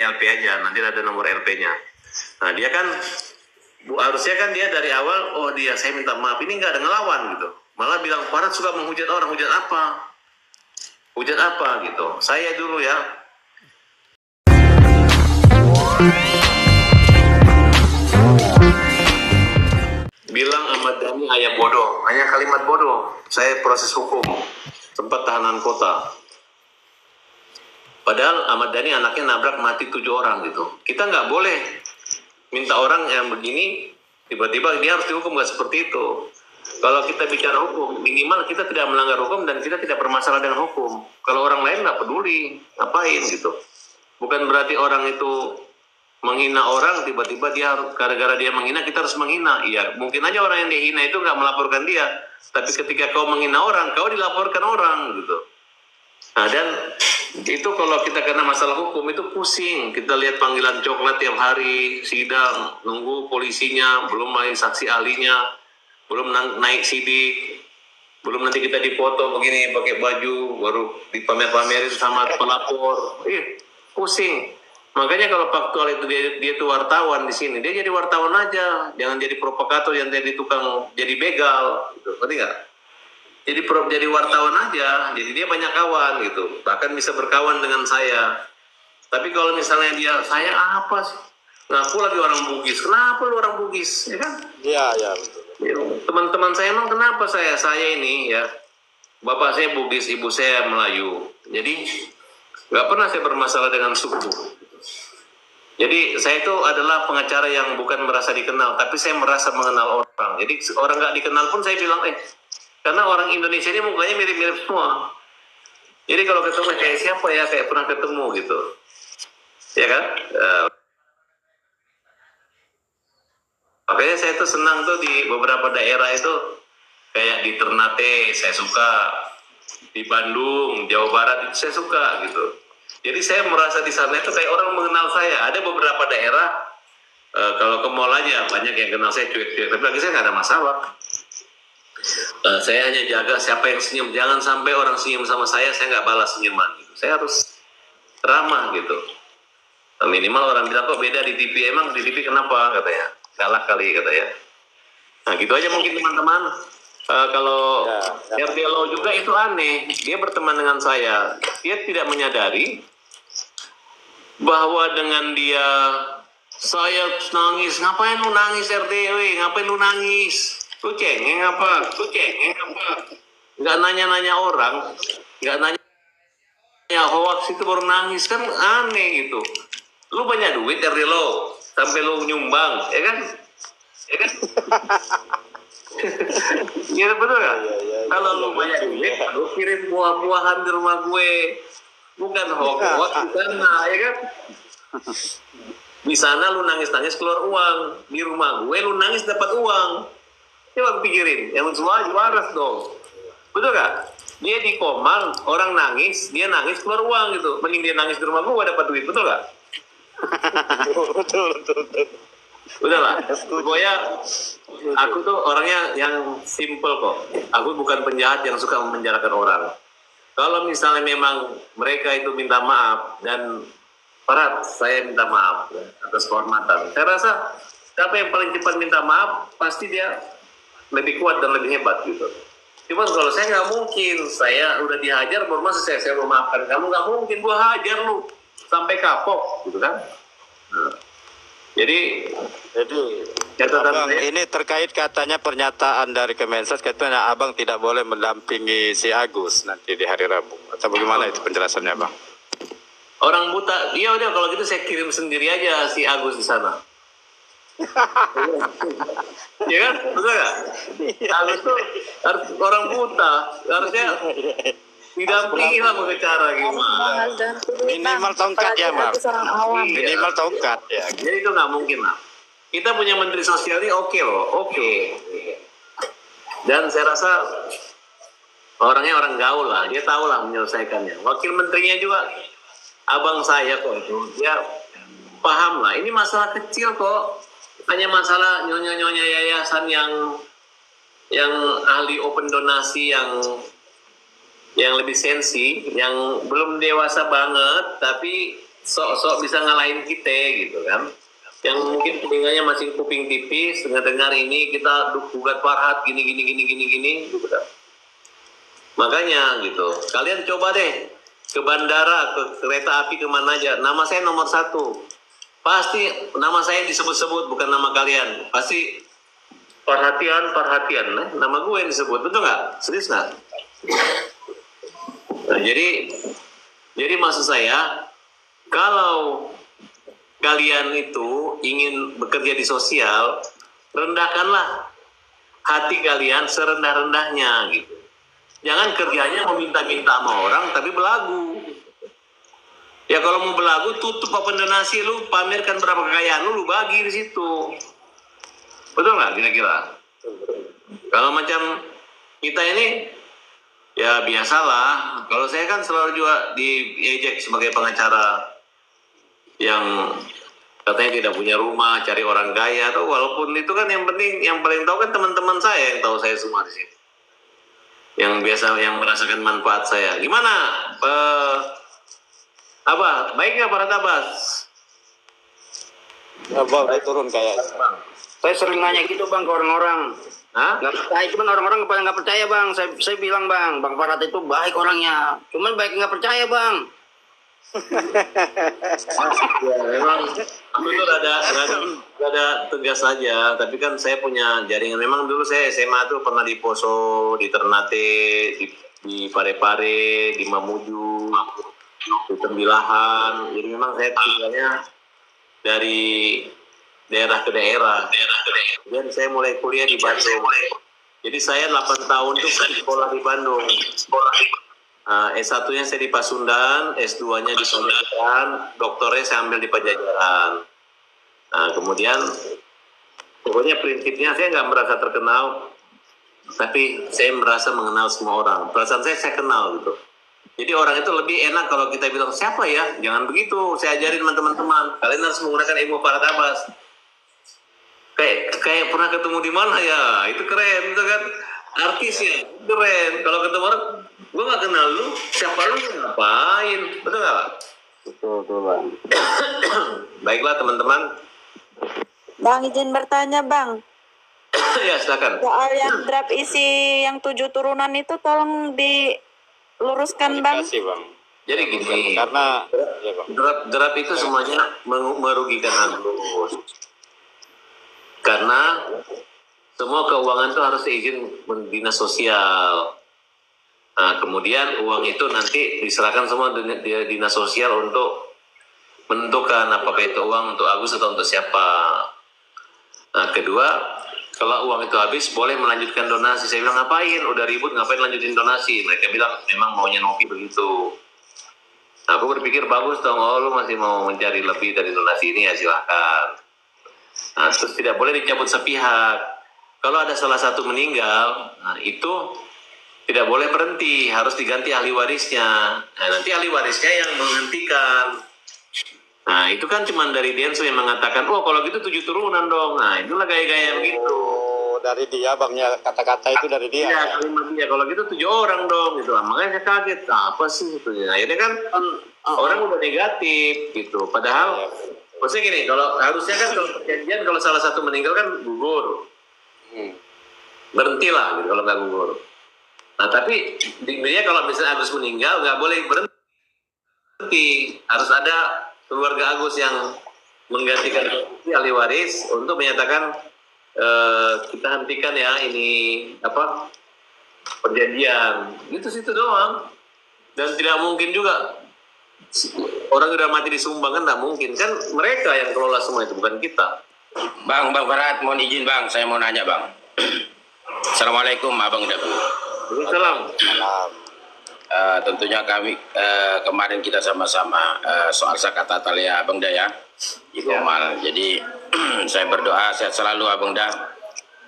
LP aja, nanti ada nomor LP-nya. Nah dia kan harusnya kan dia dari awal, oh dia saya minta maaf, ini nggak ada ngelawan gitu, malah bilang Farad suka menghujat orang. Hujat apa gitu. Saya dulu ya bilang Ahmad Dhani ayah bodoh, hanya kalimat bodoh. Saya proses hukum, sempat tahanan kota. Padahal Ahmad Dhani anaknya nabrak mati 7 orang gitu. Kita nggak boleh minta orang yang begini tiba-tiba dia harus dihukum, nggak seperti itu. Kalau kita bicara hukum, minimal kita tidak melanggar hukum dan kita tidak bermasalah dengan hukum. Kalau orang lain nggak peduli, ngapain gitu. Bukan berarti orang itu menghina orang, tiba-tiba dia gara-gara dia menghina kita harus menghina. Iya, mungkin aja orang yang dihina itu nggak melaporkan dia, tapi ketika kau menghina orang, kau dilaporkan orang gitu. Nah dan itu kalau kita kena masalah hukum itu pusing. Kita lihat panggilan coklat tiap hari, sidang, nunggu polisinya, belum main saksi ahlinya, belum naik sidik, belum nanti kita dipoto begini pakai baju, baru dipamer-pamerin sama pelapor. Pusing. Makanya kalau faktual itu dia tuh wartawan di sini, dia jadi wartawan aja, jangan jadi provokator, jangan jadi tukang, jadi begal, gitu. Ngerti nggak? Jadi wartawan aja, jadi dia banyak kawan gitu, bahkan bisa berkawan dengan saya. Tapi kalau misalnya saya apa sih? Ngaku lagi orang Bugis, kenapa lu orang Bugis, ya kan? Iya betul. Teman-teman saya emang kenapa saya ini ya, bapak saya Bugis, ibu saya Melayu, jadi nggak pernah saya bermasalah dengan suku. Jadi saya itu adalah pengacara yang bukan merasa dikenal, tapi saya merasa mengenal orang. Jadi orang nggak dikenal pun saya bilang, karena orang Indonesia ini mukanya mirip-mirip semua. Jadi kalau ketemu kayak siapa ya, kayak pernah ketemu gitu, ya kan? Makanya saya tuh senang tuh di beberapa daerah itu, kayak di Ternate saya suka, di Bandung, Jawa Barat itu saya suka gitu. Jadi saya merasa di sana itu kayak orang mengenal saya. Ada beberapa daerah, kalau ke mall aja banyak yang kenal saya cuek-cuek, tapi lagi saya nggak ada masalah. Saya hanya jaga siapa yang senyum, jangan sampai orang senyum sama saya nggak balas senyuman gitu. Saya harus ramah gitu. Minimal orang bilang kok beda di TV, emang di TV kenapa katanya, galak kali katanya. Nah gitu aja mungkin teman-teman. Kalau RT Law juga itu aneh, dia berteman dengan saya, dia tidak menyadari bahwa dengan dia saya nangis, ngapain lu nangis RT, ngapain lu nangis, lu cengeng apa, nggak nanya-nanya orang, nggak nanya hoax itu baru nangis, kan aneh gitu. Lu banyak duit RT Law, sampai lu nyumbang, ya kan? Iya betul kan? Kalau lu banyak duit, lu kirim buah-buahan di rumah gue, bukan hoax di sana, ya kan? Di sana lu nangis-nangis keluar uang, di rumah gue lu nangis dapat uang. Coba pikirin, yang semua waras dong, betul kan? Dia di Komang, orang nangis, dia nangis keluar uang gitu. Mending dia nangis di rumah gue dapat duit, betul kan? Betul. Udahlah, pokoknya aku tuh orangnya yang simple kok. Aku bukan penjahat yang suka memenjarakan orang. Kalau misalnya memang mereka itu minta maaf dan Farad, saya minta maaf atas kehormatan. Saya rasa siapa yang paling cepat minta maaf pasti dia lebih kuat dan lebih hebat gitu. Cuma kalau saya nggak mungkin, saya udah dihajar baru masa saya mau maafkan kamu, nggak mungkin gua hajar lu sampai kapok gitu kan. Jadi Abang, ini terkait katanya pernyataan dari Kemensos, katanya Abang tidak boleh mendampingi si Agus nanti di hari Rabu. Atau bagaimana itu penjelasannya, Bang? Orang buta, ya udah kalau gitu saya kirim sendiri aja si Agus di sana. Ya kan, betul nggak? Agus tuh harus orang buta, harusnya didampingi lah pengacara gimana. Minimal tongkat ya, Bang. Minimal tongkat ya. Jadi itu nggak mungkin lah. Kita punya menteri sosial ini oke loh, oke. Dan saya rasa orangnya orang gaul lah, dia tahu lah menyelesaikannya. Wakil menterinya juga abang saya kok itu, dia paham lah. Ini masalah kecil kok, hanya masalah nyonya-nyonya yayasan yang ahli open donasi yang lebih sensi, yang belum dewasa banget, tapi sok-sok bisa ngalahin kita gitu kan. Yang mungkin telinganya masih kuping tipis, dengar ini kita gugat Farhad gini gitu kan. Makanya gitu, kalian coba deh ke bandara, ke kereta api, kemana aja, nama saya nomor 1, pasti nama saya disebut-sebut, bukan nama kalian, pasti perhatian, nama gue yang disebut, betul nggak? Serius nggak? Nah, jadi maksud saya, kalau kalian itu ingin bekerja di sosial, rendahkanlah hati kalian serendah-rendahnya gitu. Jangan kerjanya meminta-minta sama orang tapi belagu. Ya kalau mau belagu, tutup apa donasi lu, pamerkan berapa kekayaan lu bagi di situ. Betul nggak kira-kira? Kalau macam kita ini, ya biasalah. Kalau saya kan selalu juga diejek sebagai pengacara yang katanya tidak punya rumah, cari orang kaya. Atau walaupun itu kan yang penting, yang paling tahu kan teman-teman saya yang tahu saya semua di sini. Yang biasa, yang merasakan manfaat saya. Gimana? Apa? Baik nggak Pak Abbas? Ya bang, udah turun kayak. Saya sering nanya gitu bang ke orang-orang. Nggak percaya, cuman orang-orang pada nggak percaya bang. Saya bilang bang Farhad itu baik orangnya. Cuman baik nggak percaya bang. Ya, memang aku itu rada tegas saja, tapi kan saya punya jaringan. Memang dulu saya SMA tuh pernah di Poso, di Ternate, di Parepare, di Mamuju, di Tembilahan. Jadi memang saya tinggalnya dari daerah ke daerah. Dan saya mulai kuliah di Bandung. Jadi saya 8 tahun tuh sekolah di Bandung. S1-nya saya di Pasundan, S2-nya di Pajajaran, doktornya saya ambil di Pajajaran. Nah, kemudian pokoknya prinsipnya saya nggak merasa terkenal, tapi saya merasa mengenal semua orang. Perasaan saya kenal gitu. Jadi orang itu lebih enak kalau kita bilang, siapa ya? Jangan begitu, saya ajarin teman-teman. Kalian harus menggunakan ilmu Farhad Abbas. Kayak pernah ketemu di mana ya? Itu keren, itu kan artis ya, keren. Kalau ketemu orang, gue gak kenal lu, siapa lu, ngapain? Betul gak Pak? Betul Bang. Baiklah teman-teman. Bang, izin bertanya Bang. Ya silakan. Soal yang draft isi yang 7 turunan itu tolong diluruskan Bang. Kasih Bang. Jadi gini, karena ya, Bang. draft itu semuanya merugikan Agus. Karena semua keuangan itu harus izin dinas sosial. Nah, kemudian uang itu nanti diserahkan semua di dinas sosial untuk menentukan apakah itu uang untuk Agus atau untuk siapa. Nah, kedua, kalau uang itu habis boleh melanjutkan donasi. Saya bilang ngapain? Udah ribut ngapain lanjutin donasi? Mereka bilang memang maunya Novi begitu. Nah, aku berpikir bagus dong. Oh, lu masih mau mencari lebih dari donasi ini ya silahkan. Nah, terus tidak boleh dicabut sepihak. Kalau ada salah satu meninggal, nah itu tidak boleh berhenti, harus diganti ahli warisnya. Nah, nanti ahli warisnya yang menghentikan. Nah, itu kan cuma dari Denso yang mengatakan, oh kalau gitu 7 turunan dong. Nah, itulah gaya-gaya begitu. Dari dia Bangnya, kata-kata itu dari dia. Iya, kalimat dia. Kalau gitu 7 orang dong gitu. Makanya saya kaget, apa sih itu? Akhirnya kan orang udah negatif gitu. Padahal maksudnya gini, kalau harusnya kan kalau perjanjian kalau salah satu meninggal kan gugur. Berhentilah gitu kalau nggak gugur. Nah, tapi dia kalau misalnya Agus meninggal nggak boleh berhenti. Harus ada keluarga Agus yang menggantikan ahli waris untuk menyatakan kita hentikan ya ini apa perjanjian. Itu situ doang. Dan tidak mungkin juga orang udah mati disumbang kan, nggak mungkin kan, mereka yang kelola semua itu, bukan kita. Bang Farhad, mohon izin bang, saya mau nanya bang. Assalamualaikum Abang Dabu. Waalaikumsalam. Tentunya kami kemarin kita sama-sama soal Sakata Talia Abang Da ya, Ikomal. Jadi saya berdoa sehat selalu Abang Da.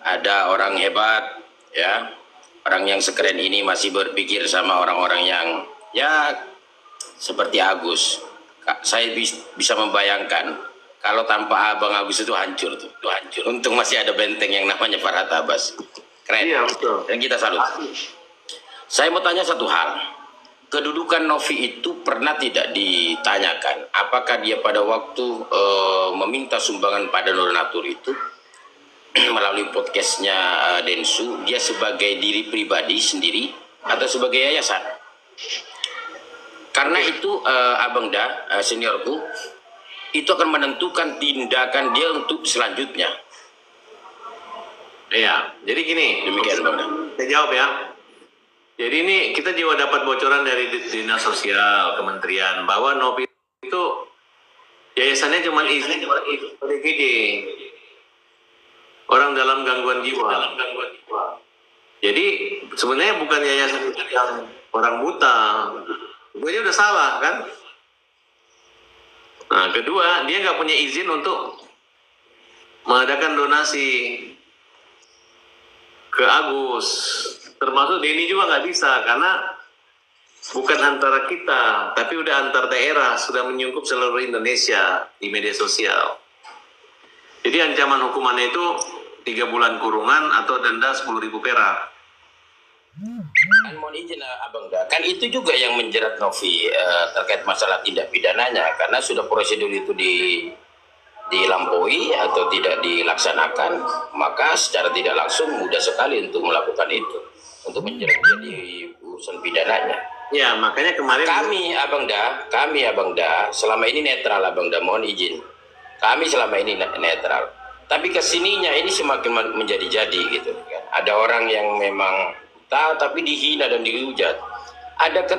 Ada orang hebat ya, orang yang sekeren ini masih berpikir sama orang-orang yang ya seperti Agus. Saya bisa membayangkan kalau tanpa Abang Agus itu hancur tuh, hancur. Untung masih ada benteng yang namanya Farhad Abbas. Keren. Iya, betul. Dan kita salut. Saya mau tanya satu hal. kedudukan Novi itu pernah tidak ditanyakan apakah dia pada waktu meminta sumbangan pada donatur itu melalui podcastnya Densu, dia sebagai diri pribadi sendiri atau sebagai yayasan? Karena itu Abang Da, seniorku, itu akan menentukan tindakan dia untuk selanjutnya. Iya, jadi gini, Demikian Bang Da. saya jawab ya. Jadi ini kita juga dapat bocoran dari Dinas Sosial Kementerian bahwa Novi itu yayasannya cuma izin ODGJ, orang dalam gangguan jiwa. Jadi sebenarnya bukan yayasan yang orang buta, itu aja udah salah kan. Nah kedua, dia nggak punya izin untuk mengadakan donasi ke Agus, termasuk Denny juga nggak bisa karena bukan antara kita, tapi udah antar daerah, sudah menyungkup seluruh Indonesia di media sosial. Jadi ancaman hukumannya itu 3 bulan kurungan atau denda 10.000 perak. Kan mohon izin Abang Da, kan itu juga yang menjerat Novi terkait masalah tindak pidananya, karena sudah prosedur itu dilampaui atau tidak dilaksanakan, maka secara tidak langsung mudah sekali untuk melakukan itu, untuk menjerat dia di urusan pidananya. Ya makanya kemarin Kami Abang Da selama ini netral Abang Da, mohon izin. Kami selama ini netral. Tapi kesininya ini semakin menjadi-jadi gitu kan. Ada orang yang memang buta tapi dihina dan dihujat. Ada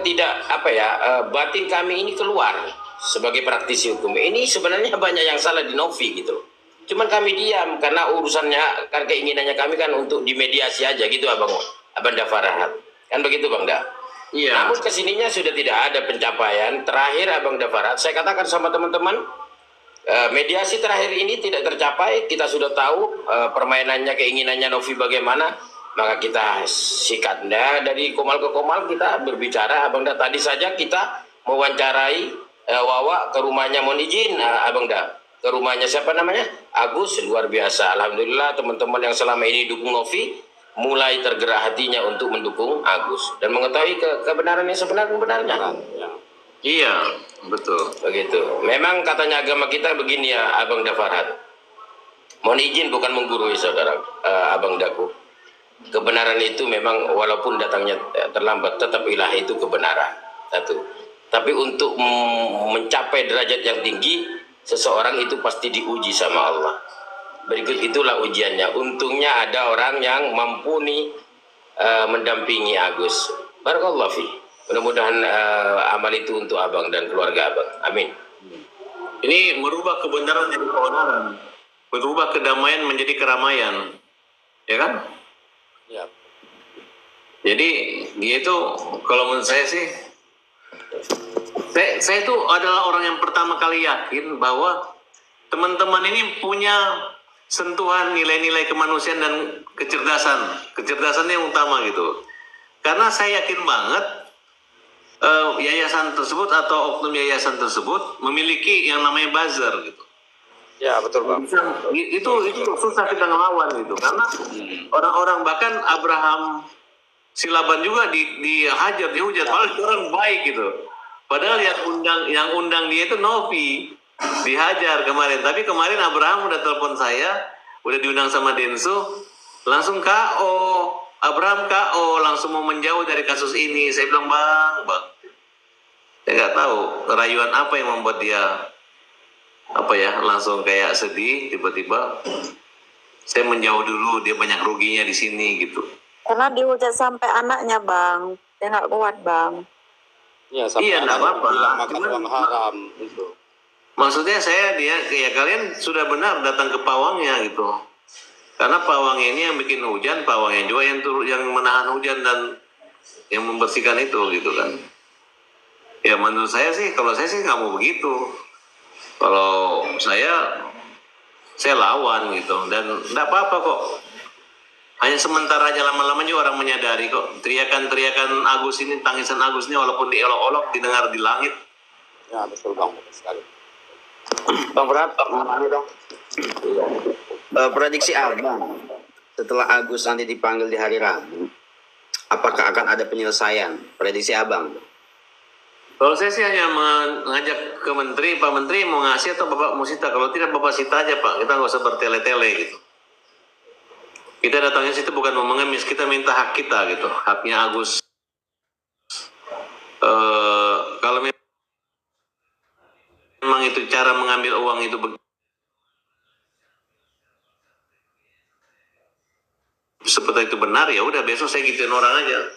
batin kami ini keluar sebagai praktisi hukum. Ini sebenarnya banyak yang salah di Novi gitu. Cuman kami diam karena urusannya, kan keinginannya kami kan untuk dimediasi aja gitu Abang Da Farhat. Kan begitu Bang Da? iya. Namun kesininya sudah tidak ada pencapaian. Terakhir Abang Da Farhat, saya katakan sama teman-teman, mediasi terakhir ini tidak tercapai. Kita sudah tahu permainannya, keinginannya Novi bagaimana, maka kita sikat. Nah, dari komal ke komal kita berbicara. Abang Da, tadi saja kita mewawancarai Wawa ke rumahnya, mohon izin Abang Da, ke rumahnya siapa namanya? Agus. Luar biasa, alhamdulillah teman-teman yang selama ini dukung Novi mulai tergerak hatinya untuk mendukung Agus dan mengetahui kebenaran yang sebenarnya. Iya, betul. Begitu. Memang katanya agama kita begini ya Abang Da Farhat. Mohon izin bukan menggurui saudara Abang Daku. Kebenaran itu memang walaupun datangnya terlambat, tetap ilahi itu kebenaran. Satu. Tapi untuk mencapai derajat yang tinggi, seseorang itu pasti diuji sama Allah. Berikut itulah ujiannya. Untungnya ada orang yang mampu mendampingi Agus. Barakallahu fi. Mudah-mudahan amal itu untuk Abang dan keluarga Abang. Amin. Ini merubah kebenaran jadi keonaran, merubah kedamaian menjadi keramaian, ya kan? Ya. Jadi dia itu kalau menurut saya sih, saya itu adalah orang yang pertama kali yakin bahwa teman-teman ini punya sentuhan nilai-nilai kemanusiaan dan kecerdasan yang utama gitu. Karena saya yakin banget yayasan tersebut atau oknum yayasan tersebut memiliki yang namanya buzzer gitu. Ya betul Bang. Itu susah kita ngelawan gitu karena orang-orang, bahkan Abraham Silaban juga dihajar, dihujat, padahal orang baik gitu. Padahal yang undang dia itu Novi, dihajar kemarin. Tapi kemarin Abraham udah telepon saya, udah diundang sama Densu, langsung KO. Abraham KO, langsung mau menjauh dari kasus ini. Saya bilang bang, saya nggak tahu rayuan apa yang membuat dia langsung kayak sedih tiba-tiba. Saya menjauh dulu, dia banyak ruginya di sini gitu. Karena dihujat sampai anaknya Bang, dia nggak kuat Bang. Ya, iya, nggak apa-apa. Makan uang haram itu. Maksudnya kalian sudah benar datang ke pawangnya gitu. Karena pawang ini yang bikin hujan, pawangnya juga yang menahan hujan dan yang membersihkan itu gitu kan. Ya menurut saya sih, kalau saya sih nggak mau begitu. Kalau saya lawan gitu dan nggak apa-apa kok. Hanya sementara aja, lama-lama juga orang menyadari kok. Teriakan Agus ini, tangisan Agus ini walaupun diolok-olok didengar di langit. Ya betul Bang, betul sekali. Bang Berat, dong. Prediksi Abang setelah Agus nanti dipanggil di hari Rabu, apakah akan ada penyelesaian? Prediksi Abang. Kalau saya sih hanya mengajak ke menteri, Pak Menteri mau ngasih atau Bapak mau sita. Kalau tidak Bapak sita aja Pak, kita nggak usah bertele-tele gitu. Kita datangnya situ bukan mau mengemis, kita minta hak kita gitu, haknya Agus. Kalau memang itu cara mengambil uang itu seperti itu benar, ya udah besok saya gituin orang aja.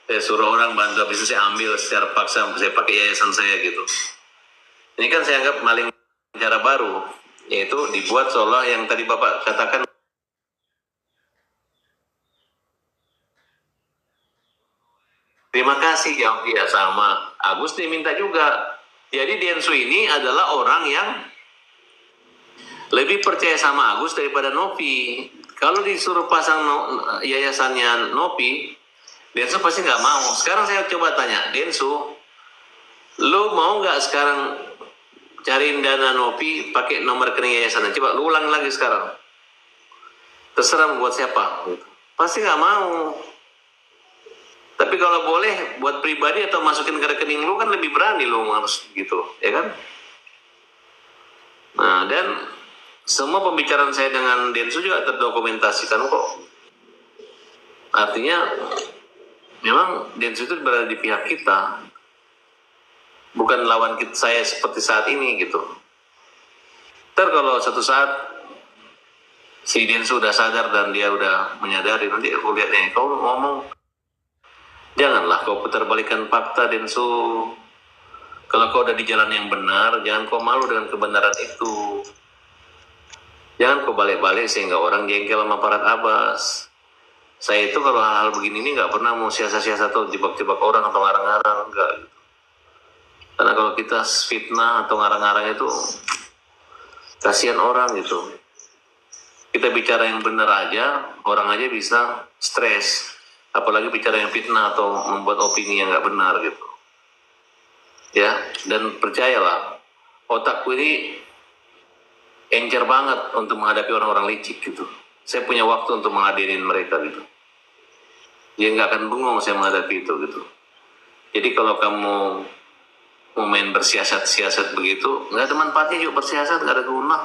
Saya suruh orang bantu, bisa saya ambil secara paksa, saya pakai yayasan saya gitu. Ini kan saya anggap maling cara baru, yaitu dibuat seolah yang tadi Bapak katakan. Terima kasih ya, sama Agus diminta juga. Jadi Densu ini adalah orang yang lebih percaya sama Agus daripada Novi. Kalau disuruh pasang yayasannya Novi, Densu pasti nggak mau. Sekarang saya coba tanya, Densu, lu mau nggak sekarang cariin dana Novi pakai nomor rekening yayasan? Coba lu ulang lagi sekarang. Terserah buat siapa. Pasti nggak mau. Tapi kalau boleh buat pribadi atau masukin ke rekening lu kan lebih berani lu harus gitu, ya kan? Nah, dan semua pembicaraan saya dengan Densu juga terdokumentasikan kok. Artinya memang Densu itu berada di pihak kita, bukan lawan saya seperti saat ini gitu. Ntar kalau satu saat si Densu udah sadar dan dia udah menyadari, nanti aku lihatnya kau ngomong, janganlah kau putarbalikkan fakta, Densu. Kalau kau udah di jalan yang benar, jangan kau malu dengan kebenaran itu. Jangan kau balik-balik sehingga orang jengkel sama Parat Abbas. Saya itu kalau hal-hal begini ini nggak pernah mau siasat-siasat atau jebak-jebak orang atau ngarang-ngarang, enggak. Karena kalau kita fitnah atau ngarang-ngarang itu kasihan orang gitu. Kita bicara yang benar aja, orang aja bisa stres. Apalagi bicara yang fitnah atau membuat opini yang nggak benar gitu. Ya, dan percayalah, otakku ini encer banget untuk menghadapi orang-orang licik gitu. Saya punya waktu untuk menghadirin mereka gitu. Dia nggak akan bengong saya menghadapi itu gitu. Jadi kalau kamu mau main bersiasat-siasat begitu, nggak ada manfaatnya juga bersiasat, nggak ada guna.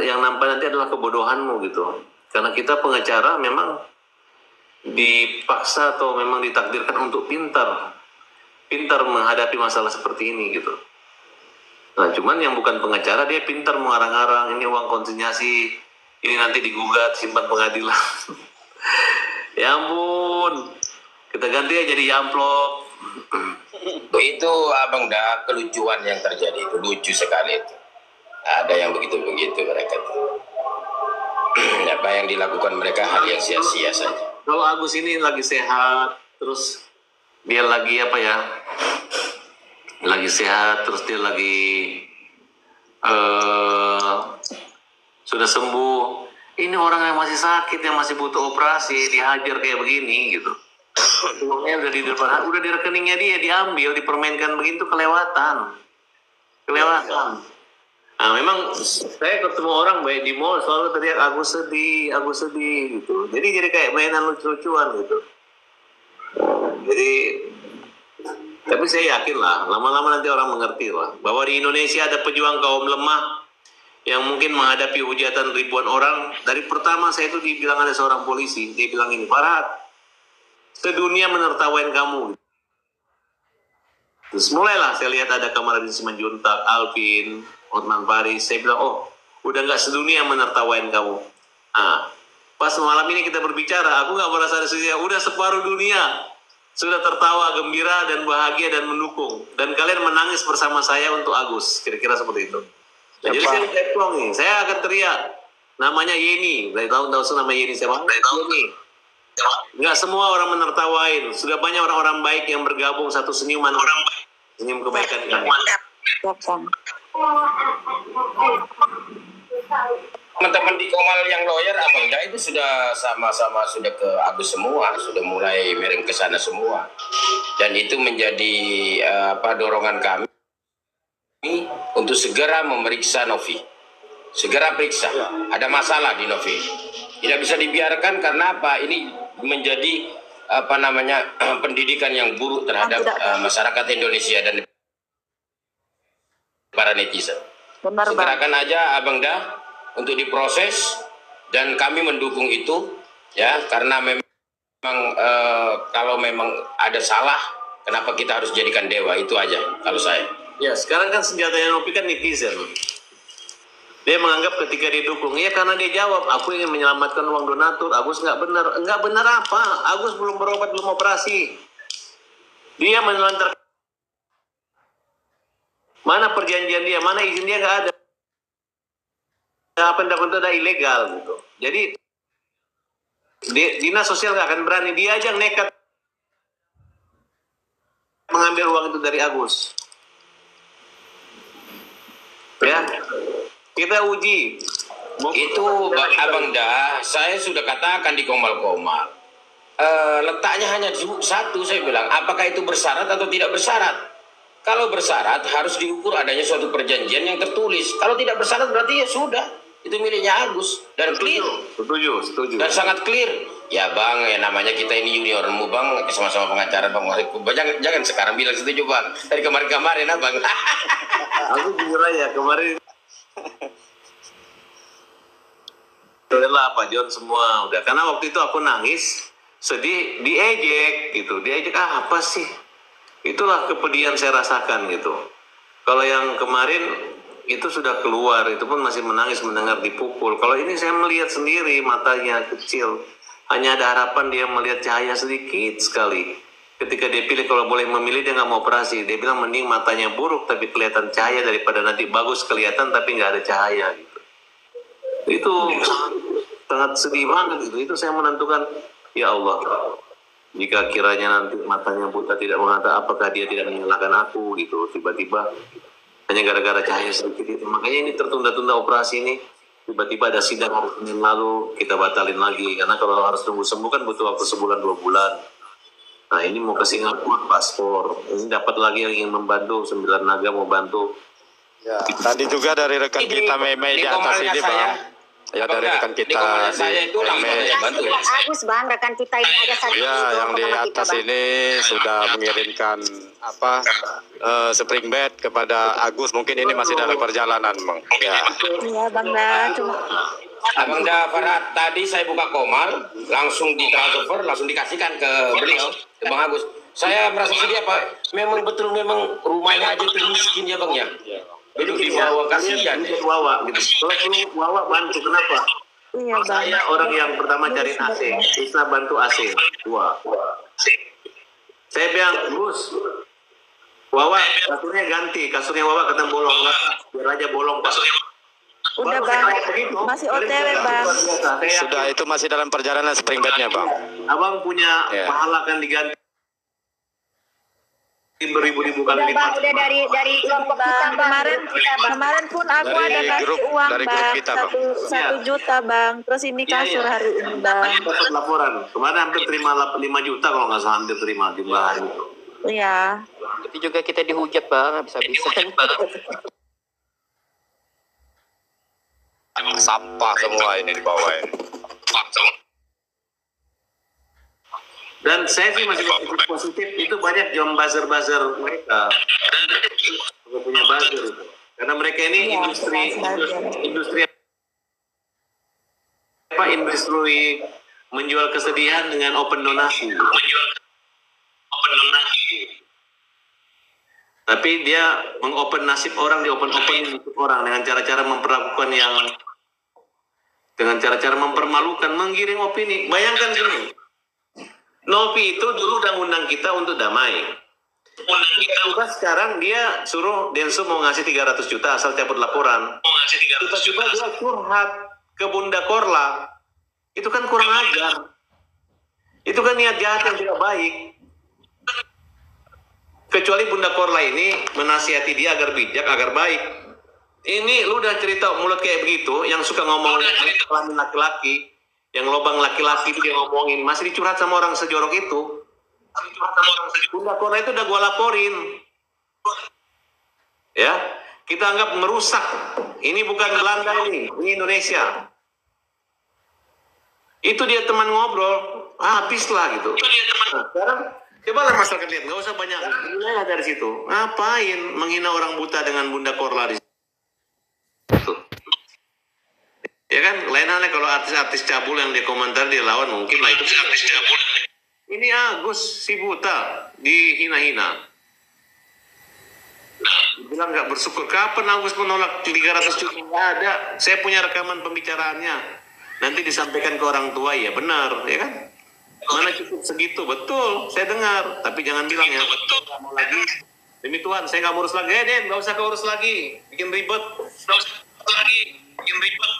Yang nampak nanti adalah kebodohanmu gitu. Karena kita pengacara memang dipaksa atau memang ditakdirkan untuk pintar menghadapi masalah seperti ini gitu. Nah, cuman yang bukan pengacara dia pintar mengarang-arang, ini uang konsinyasi, ini nanti digugat simpan pengadilan. Ya ampun, kita ganti aja jadi amplop. Itu Abang dah kelucuan yang terjadi itu lucu sekali itu. Ada yang begitu-begitu mereka tuh. Apa yang dilakukan mereka hal yang sia-sia saja. Kalau Agus ini lagi sehat, terus dia lagi apa ya? Lagi sehat, terus dia lagi sudah sembuh. Ini orang yang masih sakit, yang masih butuh operasi, dihajar kayak begini gitu. Uangnya udah di depan, udah di rekeningnya dia diambil, dipermainkan begitu, kelewatan. Nah, memang saya ketemu orang baik di mall selalu teriak Agus sedih gitu. Jadi kayak mainan lucu-lucuan gitu. Jadi tapi saya yakin lah, lama-lama nanti orang mengerti lah bahwa di Indonesia ada pejuang kaum lemah yang mungkin menghadapi hujatan ribuan orang. Dari pertama saya itu dibilang ada seorang polisi, dia bilang ini, Farhat, sedunia menertawain kamu. Terus mulailah saya lihat ada Kamarudin Simanjuntak, Alvin, Hotman Paris. Saya bilang, oh, udah nggak sedunia menertawain kamu. Ah, pas malam ini kita berbicara, aku nggak merasa ada sedunia, udah separuh dunia sudah tertawa, gembira dan bahagia dan mendukung. Dan kalian menangis bersama saya untuk Agus, kira-kira seperti itu. Nah, jadi saya ceplong nih, saya akan teriak, namanya Yeni, dari tahun nama Yeni siapa? Yeni. Nggak semua orang menertawain, sudah banyak orang-orang baik yang bergabung satu senyuman, orang baik, senyum kebaikan kami. Teman-teman di Komal yang lawyer, Abang Dah itu sudah sama-sama sudah ke Agus semua, sudah mulai miring ke sana semua. Dan itu menjadi dorongan kami untuk segera memeriksa Novi. Segera periksa, ada masalah di Novi. Tidak bisa dibiarkan karena apa? Ini menjadi pendidikan yang buruk terhadap masyarakat Indonesia dan para netizen. Benar, Bang. Segerakan aja Abang Da untuk diproses dan kami mendukung itu ya, karena memang kalau memang ada salah, kenapa kita harus jadikan dewa, itu aja kalau saya. Ya, sekarang kan senjatanya Nopi kan netizen. Dia menganggap ketika didukung, ya karena dia jawab, aku ingin menyelamatkan uang donatur, Agus nggak benar. Nggak benar apa? Agus belum berobat, belum operasi. Dia menelantarkan. Mana perjanjian dia, mana izin dia, nggak ada. Apa yang dilakukan itu ada ilegal gitu. Jadi, dinas sosial nggak akan berani. Dia aja yang nekat mengambil uang itu dari Agus. Ya. Kita uji. Itu Abang Da, saya sudah katakan di Komal-Komal. Letaknya hanya satu, saya bilang, apakah itu bersyarat atau tidak bersyarat? Kalau bersyarat harus diukur adanya suatu perjanjian yang tertulis. Kalau tidak bersyarat berarti ya sudah, itu miliknya Agus dan clear. Setuju. Dan sangat clear. Ya Bang, ya namanya kita ini juniormu Bang, sama-sama pengacara Bang. Jangan sekarang bilang setuju Bang. Dari kemarin Abang. Aku jujur aja kemarin. Udahlah Pak John semua udah, karena waktu itu aku nangis sedih, diejek gitu, apa sih, itulah kepedihan saya rasakan gitu. Kalau yang kemarin itu sudah keluar, itu pun masih menangis mendengar dipukul. Kalau ini saya melihat sendiri, matanya kecil, hanya ada harapan dia melihat cahaya sedikit sekali. Ketika dia pilih, kalau boleh memilih dia nggak mau operasi, dia bilang mending matanya buruk tapi kelihatan cahaya daripada nanti bagus kelihatan tapi nggak ada cahaya gitu. Itu sangat sedih banget gitu. Itu saya menentukan, ya Allah, jika kiranya nanti matanya buta tidak mengatakan, apakah dia tidak menyalahkan aku gitu, tiba-tiba hanya gara-gara cahaya sedikit itu. Makanya ini tertunda-tunda operasi ini. Tiba-tiba ada sidang hari Senin lalu, kita batalin lagi karena kalau harus tunggu sembuh kan butuh waktu sebulan 2 bulan. Nah ini mau ke Singapura paspor, ini dapat lagi yang ingin membantu, 9 naga mau bantu. Ya, tadi juga dari rekan kita Meme di atas ini Bang. Ya dari rekan kita bantu. Agus Bang, rekan kita ini ada satu. Ya, yang di atas ini sudah mengirimkan spring bed kepada Agus. Mungkin ini masih dalam perjalanan Bang. Ya. Iya Bang Da, cuma Abang Da Farhat, tadi saya buka Komal, langsung ditransfer, langsung dikasihkan ke beliau, ke Bang Agus. Saya merasa sedih Pak, memang betul memang rumahnya aja tuh miskin ya Bang ya. Duduk di bawah, kasihan ya. Wawa gitu. Kalau perlu Wawa bantu, kenapa? iya Bang. Saya orang yang pertama cari AC, bisa bantu AC. Wah. Saya bilang, Gus, Wawa kasurnya ganti, kasurnya Wawa kata bolong, biar aja bolong Pak. Udah Bang, masih OTW Bang. Sudah, itu masih dalam perjalanan spring bednya Bang. Abang punya pahala kan diganti beribu-ribu kali lipat. Udah dari kelompok kita Kemarin pun aku ada kasih uang Bang, kita, 1 juta Bang. Terus ini kasur hari ini Bang. Dapat laporan. Kemarin hampir terima 5 juta kalau nggak salah, hampir terima jumlah itu. Iya. Tapi juga kita dihujat Bang, bisa-bisa. Sampah semua ini di bawah ini. Dan saya sih masih positif, itu banyak yang buzzer-buzzer mereka. Mereka punya buzzer itu. Karena mereka ini industri menjual kesedihan dengan open donasi. Tapi dia mengopen nasib orang, diopen nasib orang dengan cara-cara memperlakukan yang, dengan cara-cara mempermalukan, menggiring opini. Bayangkan gini, Nopi itu dulu udah undang kita untuk damai. Tiba-tiba sekarang dia suruh Densu mau ngasih 300 juta asal cabut laporan. Tiba-tiba dia curhat ke Bunda Korla. Itu kan kurang ajar. Itu kan niat jahat yang tidak baik. Kecuali Bunda Korla ini menasihati dia agar bijak, agar baik. Ini lu udah cerita mulut kayak begitu, yang suka ngomong kelamin laki-laki, yang lobang laki-laki itu dia ngomongin, masih dicurhat sama orang sejorok itu. Bunda Korla itu udah gua laporin. Ya, kita anggap merusak. Ini bukan Belanda ini Indonesia. Itu dia teman ngobrol. habislah gitu. Nah, sekarang cobalah masyarakat lihat, nggak usah banyak, mulailah dari situ. Ngapain menghina orang buta dengan Bunda Korla di situ? Ya kan, lain halnya kalau artis-artis cabul yang dia komentar, dia lawan, mungkin lah itu artis cabul. Ini Agus si buta dihina-hina. Bilang nggak bersyukur. Kapan Agus menolak 300 juta? Nggak ada. Saya punya rekaman pembicaraannya. Nanti disampaikan ke orang tua, ya benar, ya kan? Mana cukup segitu, betul. Saya dengar, tapi jangan bilang ya. Betul. Nggak mau lagi. Demi Tuhan, saya nggak urus lagi. Den, nggak usah keurus lagi. Bikin ribet. Nggak usah lagi. Bikin ribet.